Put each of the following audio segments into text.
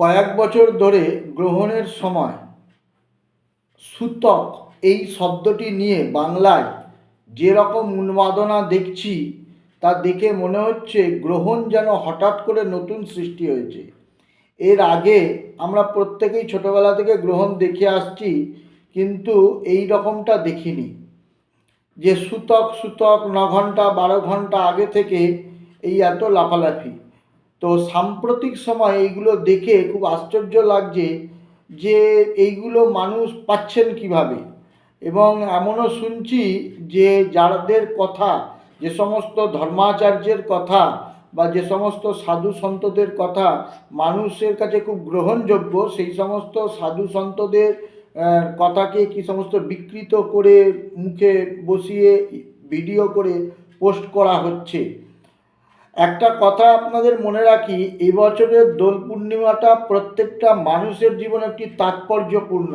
কয়েক বছর ধরে গ্রহণের সময় সূতক এই শব্দটি নিয়ে বাংলায় যেরকম উন্মাদনা দেখছি তা দেখে মনে হচ্ছে গ্রহণ যেন হঠাৎ করে নতুন সৃষ্টি হয়েছে। এর আগে আমরা প্রত্যেকেই ছোটবেলা থেকে গ্রহণ দেখে আসছি, কিন্তু এই রকমটা দেখিনি যে সূতক সূতক 9 ঘন্টা 12 ঘন্টা আগে থেকে এই এত লাফালাফি। তো সাম্প্রতিক সময় এইগুলো দেখে খুব আশ্চর্য লাগছে যে এইগুলো মানুষ পাচ্ছেন কিভাবে। এবং এমনও শুনছি যে যাদের কথা, যে সমস্ত ধর্মাচার্যের কথা বা যে সমস্ত সাধু সন্তদের কথা মানুষের কাছে খুব গ্রহণযোগ্য, সেই সমস্ত সাধু সন্তদের কথাকে কি সমস্ত বিকৃত করে মুখে বসিয়ে ভিডিও করে পোস্ট করা হচ্ছে। একটা কথা আপনাদের মনে রাখি, এবছরের দোল পূর্ণিমাটা প্রত্যেকটা মানুষের জীবনে একটি তাৎপর্যপূর্ণ।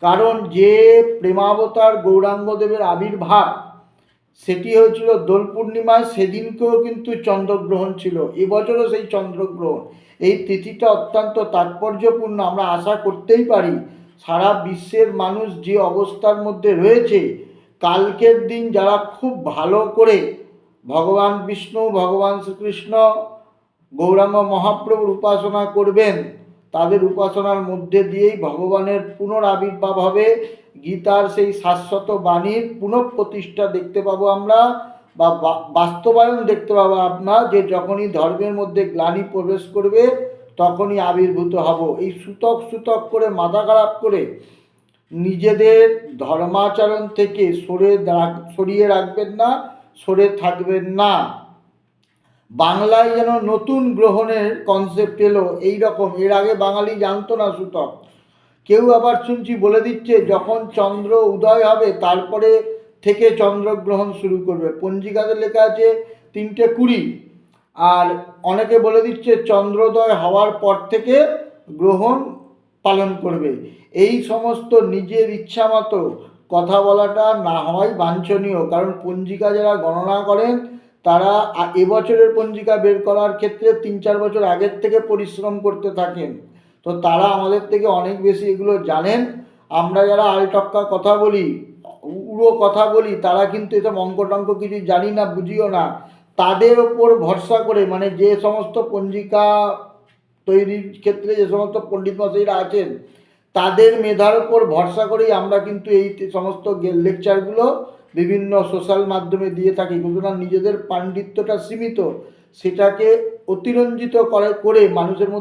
কারণ যে প্রেমাবতার গৌরাঙ্গদেবের আবির্ভাব সেটি হয়েছিল দোল পূর্ণিমায়, সেদিনকেও কিন্তু চন্দ্রগ্রহণ ছিল, এবছরও সেই চন্দ্রগ্রহণ। এই তিথিটা অত্যন্ত তাৎপর্যপূর্ণ। আমরা আশা করতেই পারি সারা বিশ্বের মানুষ যে অবস্থার মধ্যে রয়েছে, কালকের দিন যারা খুব ভালো করে ভগবান বিষ্ণু, ভগবান শ্রীকৃষ্ণ, গৌরাঙ্গ মহাপ্রভুর উপাসনা করবেন, তাদের উপাসনার মধ্যে দিয়েই ভগবানের পুনরাবির্ভাব হবে। গীতার সেই শাশ্বত বাণীর পুনঃপ্রতিষ্ঠা দেখতে পাবো আমরা, বা বাস্তবায়ন দেখতে পাবো আপনার, যে যখনই ধর্মের মধ্যে গ্লানি প্রবেশ করবে তখনই আবির্ভূত হব। এই সূতক সূতক করে মাথা খারাপ করে নিজেদের ধর্মাচরণ থেকে সরিয়ে রাখবেন না, সরে থাকবেন না। বাংলায় যেন নতুন গ্রহণের কনসেপ্ট এলো এই রকম, এর আগে বাঙালি জানতো না সূতক। কেউ আবার শুনছি বলে দিচ্ছে যখন চন্দ্র উদয় হবে তারপরে থেকে চন্দ্রগ্রহণ শুরু করবে। পঞ্জিকাতে লেখা আছে 3:20, আর অনেকে বলে দিচ্ছে চন্দ্রোদয় হওয়ার পর থেকে গ্রহণ পালন করবে। এই সমস্ত নিজের ইচ্ছা মতো কথা বলাটা না হওয়াই বাঞ্ছনীয়। কারণ পঞ্জিকা যারা গণনা করেন তারা এবছরের পঞ্জিকা বের করার ক্ষেত্রে 3-4 বছর আগের থেকে পরিশ্রম করতে থাকেন, তো তারা আমাদের থেকে অনেক বেশি এগুলো জানেন। আমরা যারা আলটক্কা কথা বলি, উড়ো কথা বলি, তারা কিন্তু এসব অঙ্ক টঙ্ক কিছু জানি না, বুঝিও না। তাদের ওপর ভরসা করে, মানে যে সমস্ত পঞ্জিকা তৈরির ক্ষেত্রে যে সমস্ত পণ্ডিত মশাইরা আছেন তাদের মেধার উপর ভরসা করেই আমরা কিন্তু এই সমস্ত লেকচারগুলো বিভিন্ন সোশ্যাল মাধ্যমে দিয়ে থাকি। সুতরাং নিজেদের পাণ্ডিত্যটা সীমিত, সেটাকে অতিরঞ্জিত করে মানুষের মধ্যে